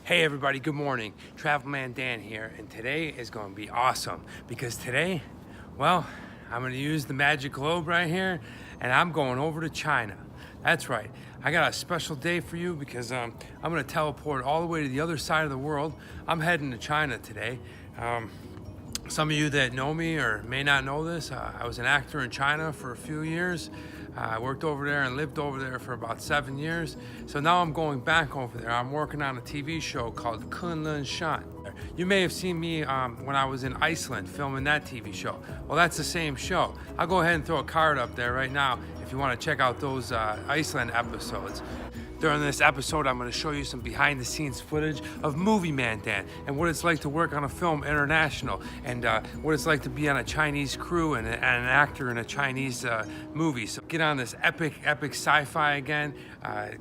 Hey everybody, good morning. Travelman Dan here, and today is going to be awesome because today, well, I'm going to use the magic globe right here and I'm going over to China. That's right. I got a special day for you because I'm going to teleport all the way to the other side of the world. I'm heading to China today. Some of you that know me or may not know this, I was an actor in China for a few years. I worked over there and lived over there for about 7 years. So now I'm going back over there. I'm working on a TV show called Kun Lun-and. You may have seen me when I was in Iceland filming that TV show. Well, that's the same show. I'll go ahead and throw a card up there right now if you want to check out those Iceland episodes. During this episode, I'm going to show you some behind-the-scenes footage of Movie Man Dan and what it's like to work on a film international and what it's like to be on a Chinese crew and an actor in a Chinese movie. So get on this epic sci-fi again,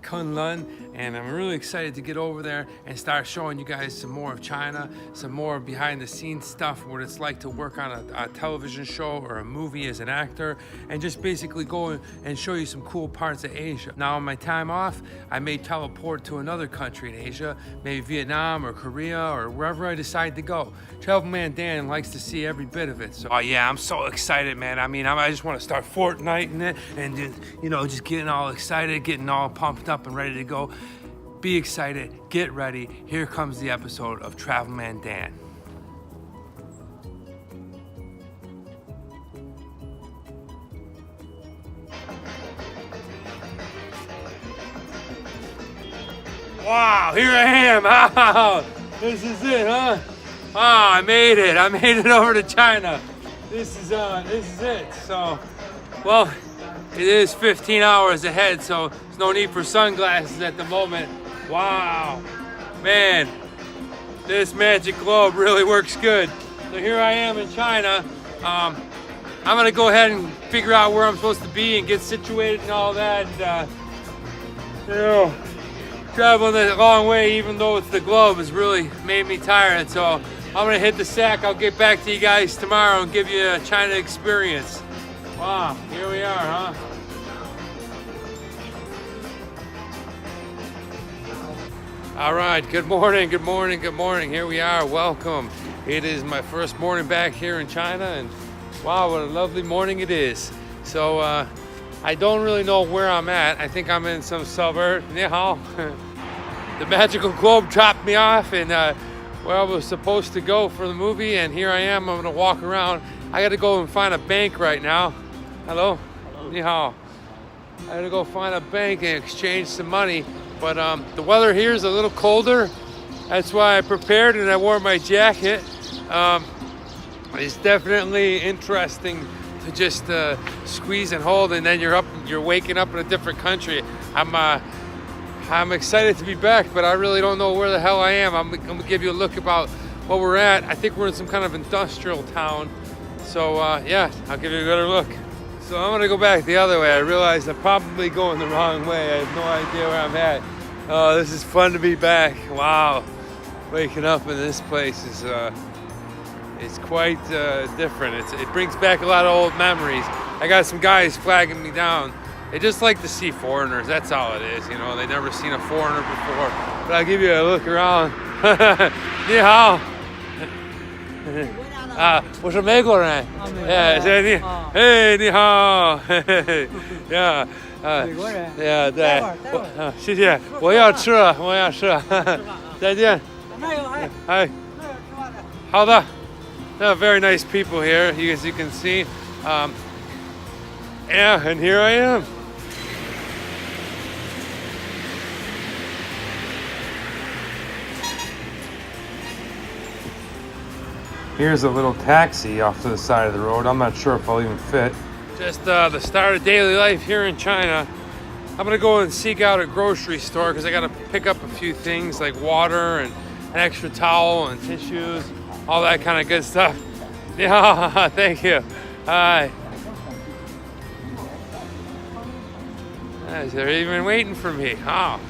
Kun Lun, and I'm really excited to get over there and start showing you guys some more of China, some more behind-the-scenes stuff, what it's like to work on a television show or a movie as an actor, and just basically go and show you some cool parts of Asia. Now, on my time off, I may teleport to another country in Asia, maybe Vietnam or Korea or wherever I decide to go. Travelman Dan likes to see every bit of it. So, oh yeah, I'm so excited, man. I mean, I just want to start Fortniting it and just getting all excited, getting all pumped up and ready to go. Be excited, get ready. Here comes the episode of Travelman Dan. Wow, here I am. Oh, this is it, huh? Oh, I made it. I made it over to China. This is it. So, well, it is 15 hours ahead, so there's no need for sunglasses at the moment. Wow, man, this magic globe really works good. So here I am in China. I'm gonna go ahead and figure out where I'm supposed to be and get situated and all that. And, traveling a long way, even though it's the globe, has really made me tired. So I'm gonna hit the sack. I'll get back to you guys tomorrow and give you a China experience. Wow, here we are, huh? All right, good morning. Here we are, welcome. It is my first morning back here in China, and wow, what a lovely morning it is. So, I don't really know where I'm at. I think I'm in some suburb. Ni hao. The magical globe dropped me off and where I was supposed to go for the movie, and here I am. I'm gonna walk around. I gotta go and find a bank right now. Hello? Ni hao. I gotta go find a bank and exchange some money. But the weather here is a little colder. That's why I prepared and I wore my jacket. It's definitely interesting to just squeeze and hold, and then you're waking up in a different country. I'm excited to be back, but I really don't know where the hell I am. I'm gonna give you a look about what we're at. I think we're in some kind of industrial town. So yeah, I'll give you a better look. So I'm gonna go back the other way. I realized I'm probably going the wrong way. I have no idea where I'm at. Oh, this is fun to be back. Wow, waking up in this place is it's quite different. It brings back a lot of old memories. I got some guys flagging me down. They just like to see foreigners. That's all it is. They've never seen a foreigner before. But I'll give you a look around. Ni hao. 我是美国人。你好。Yeah. 美国人。Yeah, 对。谢谢。我要吃。再见。哎。好的。Very nice people here, as you can see. Yeah, and here I am. Here's a little taxi off to the side of the road. I'm not sure if I'll even fit. Just the start of daily life here in China. I'm gonna go and seek out a grocery store because I gotta pick up a few things like water and an extra towel and tissues, all that kind of good stuff. Yeah, thank you. Hi. They're even waiting for me. Oh. All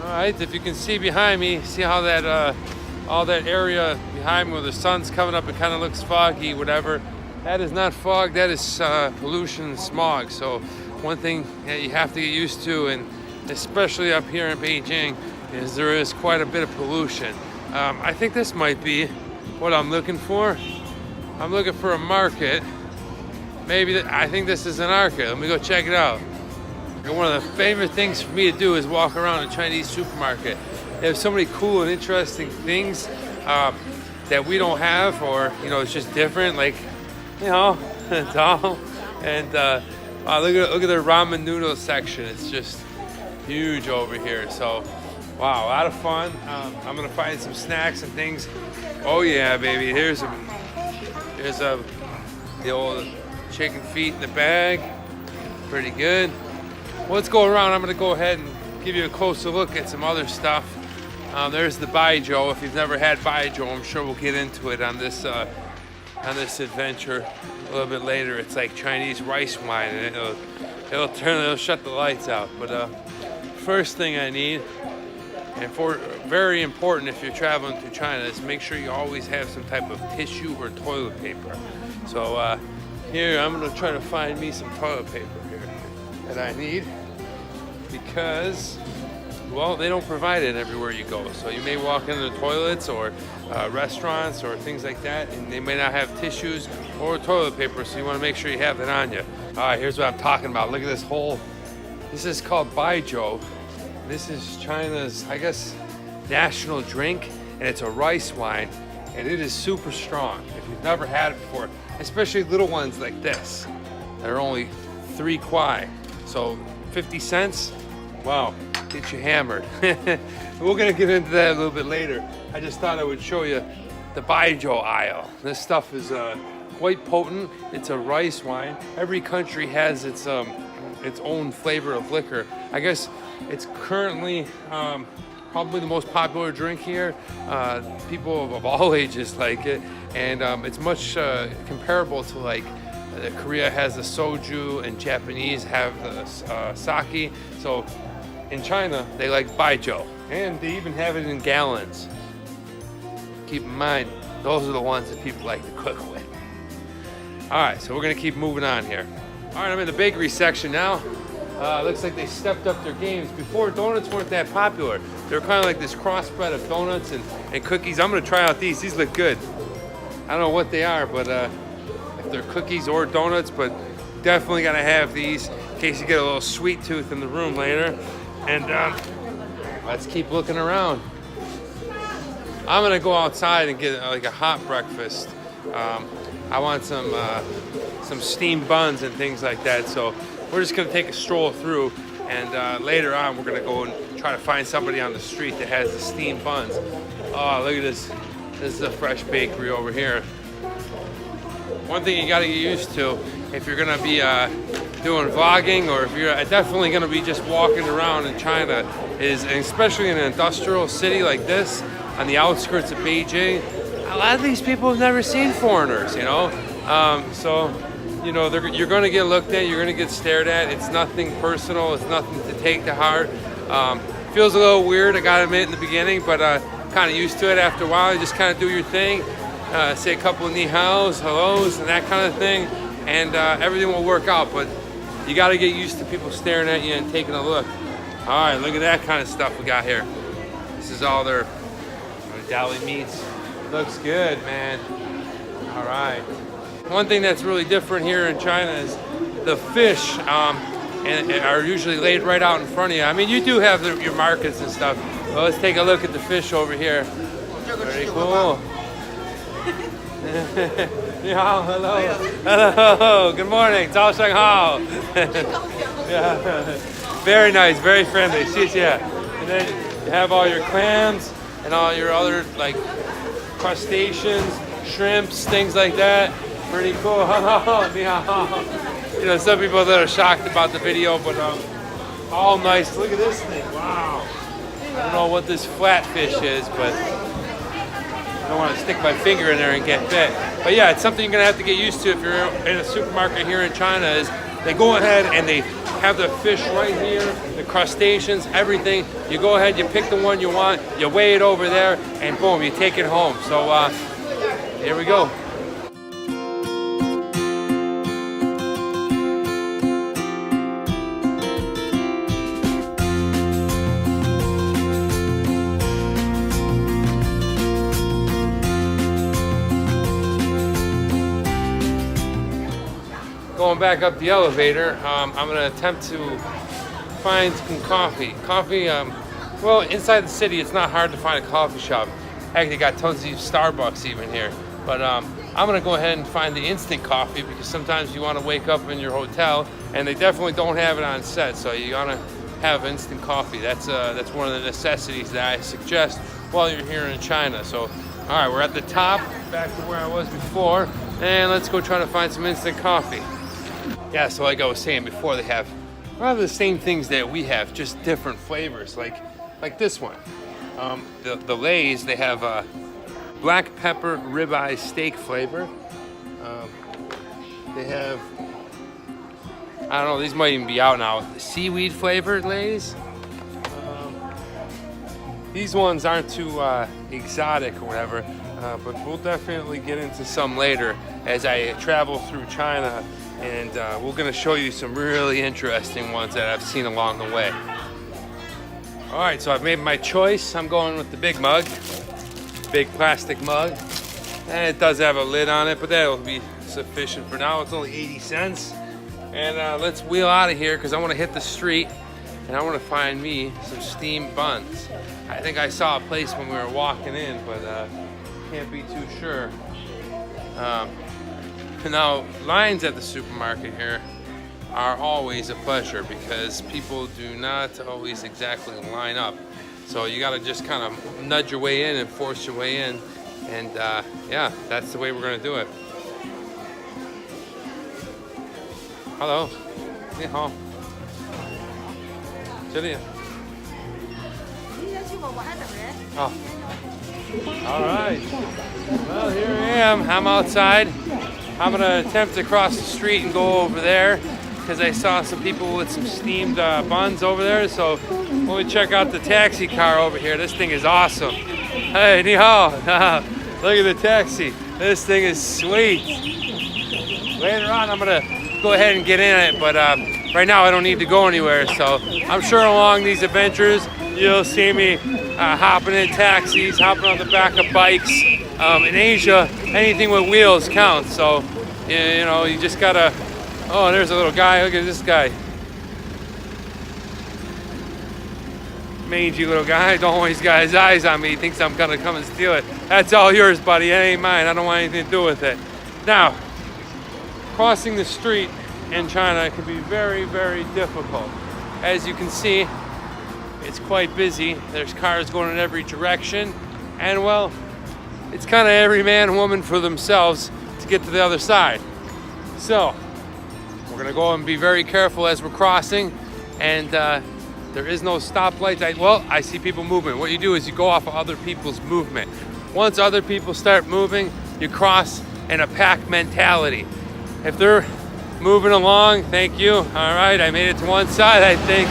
right, if you can see behind me, see how that all that area behind me where the sun's coming up, it kind of looks foggy, whatever. That is not fog, that is pollution and smog. So one thing that you have to get used to, and especially up here in Beijing, is there is quite a bit of pollution. I think this might be what I'm looking for. I'm looking for a market. Maybe I think this is an market. Let me go check it out. One of the favorite things for me to do is walk around a Chinese supermarket. They have so many cool and interesting things that we don't have, or it's just different. Like, doll. And look at the ramen noodle section. It's just huge over here. So, wow, a lot of fun. I'm gonna find some snacks and things. Oh yeah, baby. Here's the old chicken feet in the bag. Pretty good. Let's go around. I'm gonna go ahead and give you a closer look at some other stuff. There's the Baijiu. If you've never had Baijiu, I'm sure we'll get into it on this adventure a little bit later. It's like Chinese rice wine, and it'll shut the lights out. But first thing I need, and very important if you're traveling to China, is make sure you always have some type of tissue or toilet paper. So here I'm gonna try to find me some toilet paper here that I need, because well, they don't provide it everywhere you go. So you may walk into the toilets or restaurants or things like that, and they may not have tissues or toilet paper, so you want to make sure you have it on you. All right, here's what I'm talking about. Look at this whole, this is called Baijiu. This is China's, I guess, national drink, and it's a rice wine, and it is super strong. If you've never had it before, especially little ones like this, they're only 3 kwai, so 50 cents. Wow, get you hammered. We're gonna get into that a little bit later. I just thought I would show you the Baijiu aisle. This stuff is quite potent. It's a rice wine. Every country has its own flavor of liquor. I guess it's currently probably the most popular drink here. People of all ages like it, and it's much comparable to like Korea has the soju and Japanese have the sake. So in China, they like Baijiu, and they even have it in gallons. Keep in mind, those are the ones that people like to cook with. All right, so we're gonna keep moving on here. All right, I'm in the bakery section now. Looks like they stepped up their games. Before, donuts weren't that popular. They were kind of like this crossbred of donuts and cookies. I'm gonna try out these. These look good. I don't know what they are, but if they're cookies or donuts, but definitely gotta have these in case you get a little sweet tooth in the room later. And let's keep looking around. I'm gonna go outside and get like a hot breakfast. I want some steamed buns and things like that. So we're just gonna take a stroll through, and later on we're gonna go and try to find somebody on the street that has the steamed buns. Oh, look at this. This is a fresh bakery over here. One thing you gotta get used to if you're gonna be doing vlogging, or if you're definitely gonna be just walking around in China, is, and especially in an industrial city like this, on the outskirts of Beijing, a lot of these people have never seen foreigners, so you're gonna get looked at, you're gonna get stared at. It's nothing personal, it's nothing to take to heart. Feels a little weird, I gotta admit, in the beginning, but kind of used to it after a while. You just kind of do your thing, say a couple of ni haos, hellos, and that kind of thing, and everything will work out. But you got to get used to people staring at you and taking a look. All right, look at that kind of stuff we got here. This is all their deli meats. Looks good, man. All right. One thing that's really different here in China is the fish and are usually laid right out in front of you. I mean, you do have your markets and stuff. Well, let's take a look at the fish over here. Very cool. Yeah, hello. Hello. Good morning. Zhao Sheng Hao. Yeah. Very nice, very friendly. And then you have all your clams and all your other like crustaceans, shrimps, things like that. Pretty cool. Some people that are shocked about the video, but all nice. Look at this thing. Wow. I don't know what this flatfish is, but I don't want to stick my finger in there and get bit. But yeah, it's something you're going to have to get used to if you're in a supermarket here in China, is they go ahead and they have the fish right here, the crustaceans, everything. You go ahead, you pick the one you want, you weigh it over there, and boom, you take it home. So here we go. going back up the elevator, I'm gonna attempt to find some coffee. Well, inside the city, it's not hard to find a coffee shop. Heck, they got tons of Starbucks even here. But I'm gonna go ahead and find the instant coffee because sometimes you want to wake up in your hotel, and they definitely don't have it on set. So you gotta have instant coffee. That's one of the necessities that I suggest while you're here in China. So, all right, we're at the top, back to where I was before, and let's go try to find some instant coffee. Yeah, so like I was saying before, they have rather the same things that we have, just different flavors. Like this one, the Lay's, they have black pepper ribeye steak flavor. They have, I don't know, these might even be out now, seaweed flavored Lay's. These ones aren't too exotic or whatever, but we'll definitely get into some later as I travel through China, and we're gonna show you some really interesting ones that I've seen along the way. All right, so I've made my choice. I'm going with the big mug, big plastic mug. And it does have a lid on it, but that'll be sufficient for now. It's only 80 cents. And let's wheel out of here because I want to hit the street and I want to find me some steamed buns. I think I saw a place when we were walking in, but can't be too sure. Now, lines at the supermarket here are always a pleasure because people do not always exactly line up. So you gotta just kind of nudge your way in and force your way in. And yeah, that's the way we're gonna do it. Hello. 你好. 这里. Oh. All right. Well, here I am. I'm outside. I'm gonna attempt to cross the street and go over there because I saw some people with some steamed buns over there. So let me check out the taxi car over here. This thing is awesome. Hey, ni hao. Look at the taxi. This thing is sweet. Later on, I'm gonna go ahead and get in it, but right now I don't need to go anywhere. So I'm sure along these adventures, you'll see me hopping in taxis, hopping on the back of bikes. In Asia, anything with wheels counts. So, you know, you just gotta. Oh, there's a little guy. Look at this guy. Mangy little guy. Don't always got his eyes on me. He thinks I'm gonna come and steal it. That's all yours, buddy. It ain't mine. I don't want anything to do with it. Now, crossing the street in China can be very, very difficult. As you can see, it's quite busy. There's cars going in every direction. And well, it's kind of every man and woman for themselves to get to the other side. So, we're gonna go and be very careful as we're crossing. And there is no stoplights. I see people moving. What you do is you go off of other people's movement. Once other people start moving, you cross in a pack mentality. If they're moving along, thank you. All right, I made it to one side, I think.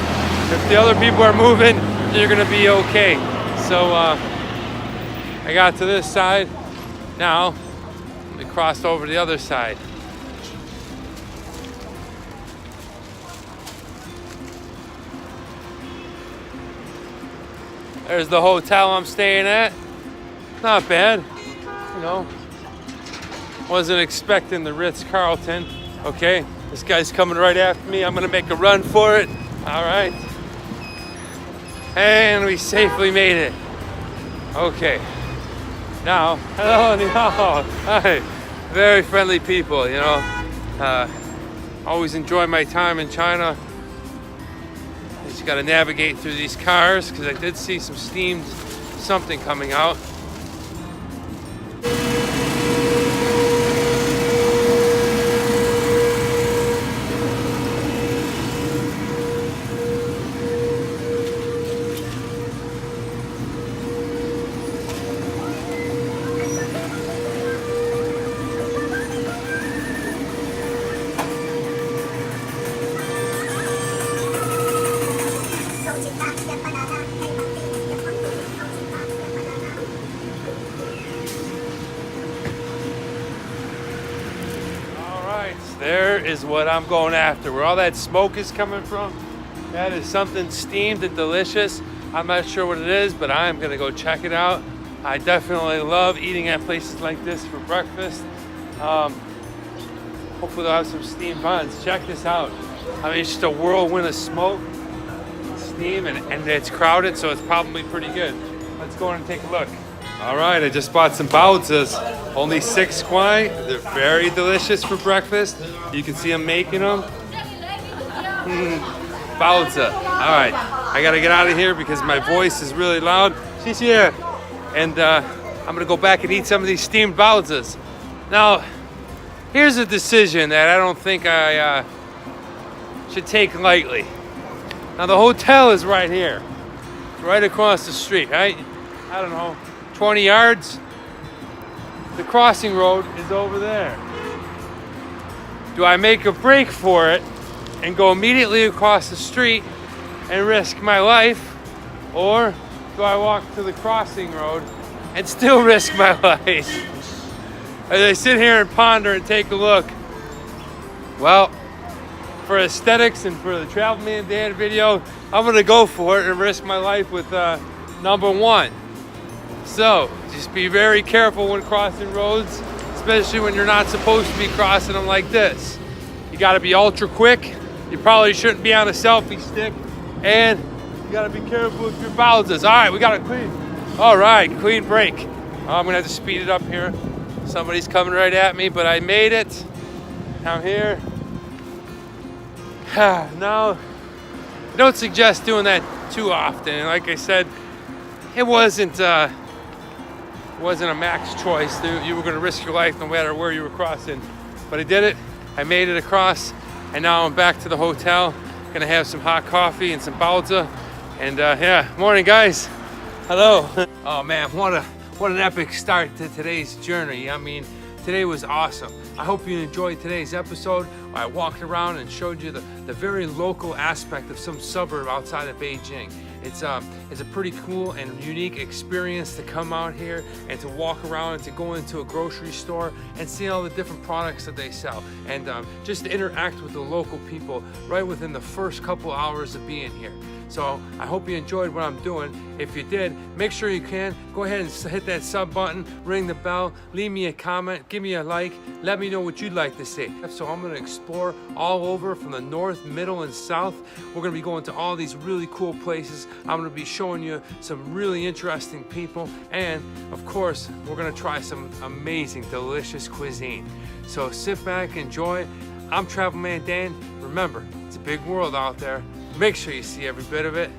If the other people are moving, you're gonna be okay. So I got to this side. Now, we crossed over to the other side. There's the hotel I'm staying at. Not bad, you know. Wasn't expecting the Ritz-Carlton. Okay, this guy's coming right after me. I'm gonna make a run for it. All right. And we safely made it. Okay. Now, hello, ni hao. Hi. Very friendly people, you know. Always enjoy my time in China. Just gotta navigate through these cars because I did see some steamed something coming out. There is what I'm going after. Where all that smoke is coming from, that is something steamed and delicious. I'm not sure what it is, but I'm gonna go check it out. I definitely love eating at places like this for breakfast. Hopefully they'll have some steamed buns. Check this out. I mean, it's just a whirlwind of smoke, steam, and it's crowded, so it's probably pretty good. Let's go in and take a look. All right, I just bought some baozas. Only 6 kwai. They're very delicious for breakfast. You can see I'm making them. Baozi. All right, I gotta get out of here because my voice is really loud. She's here, and I'm gonna go back and eat some of these steamed baozas. Now, here's a decision that I don't think I should take lightly. Now, the hotel is right here. It's right across the street, right? I don't know, 20 yards. The crossing road is over there. Do I make a break for it and go immediately across the street and risk my life? Or do I walk to the crossing road and still risk my life? As I sit here and ponder and take a look, well, for aesthetics and for the Travel Man Dan video, I'm gonna go for it and risk my life with number 1. So, just be very careful when crossing roads, especially when you're not supposed to be crossing them like this. You gotta be ultra quick. You probably shouldn't be on a selfie stick, and you gotta be careful with your baozas. All right, we got a clean. All right, clean break. I'm gonna have to speed it up here. Somebody's coming right at me, but I made it. I'm here. Now, I don't suggest doing that too often. And like I said, it wasn't a max choice. You were gonna risk your life no matter where you were crossing. But I did it. I made it across, and now I'm back to the hotel. Gonna have some hot coffee and some baozi. And yeah, morning guys. Hello. Oh man, what an epic start to today's journey. I mean, today was awesome. I hope you enjoyed today's episode. I walked around and showed you the very local aspect of some suburb outside of Beijing. It's a pretty cool and unique experience to come out here and to walk around and to go into a grocery store and see all the different products that they sell, and just to interact with the local people right within the first couple hours of being here. So I hope you enjoyed what I'm doing. If you did, make sure you can go ahead and hit that sub button, ring the bell, leave me a comment, give me a like, let me know what you'd like to see. So I'm gonna explore all over from the north, middle, and south. We're gonna be going to all these really cool places. I'm gonna be showing you some really interesting people, and of course, we're gonna try some amazing, delicious cuisine. So sit back, enjoy. I'm Travel Man Dan. Remember, it's a big world out there. Make sure you see every bit of it.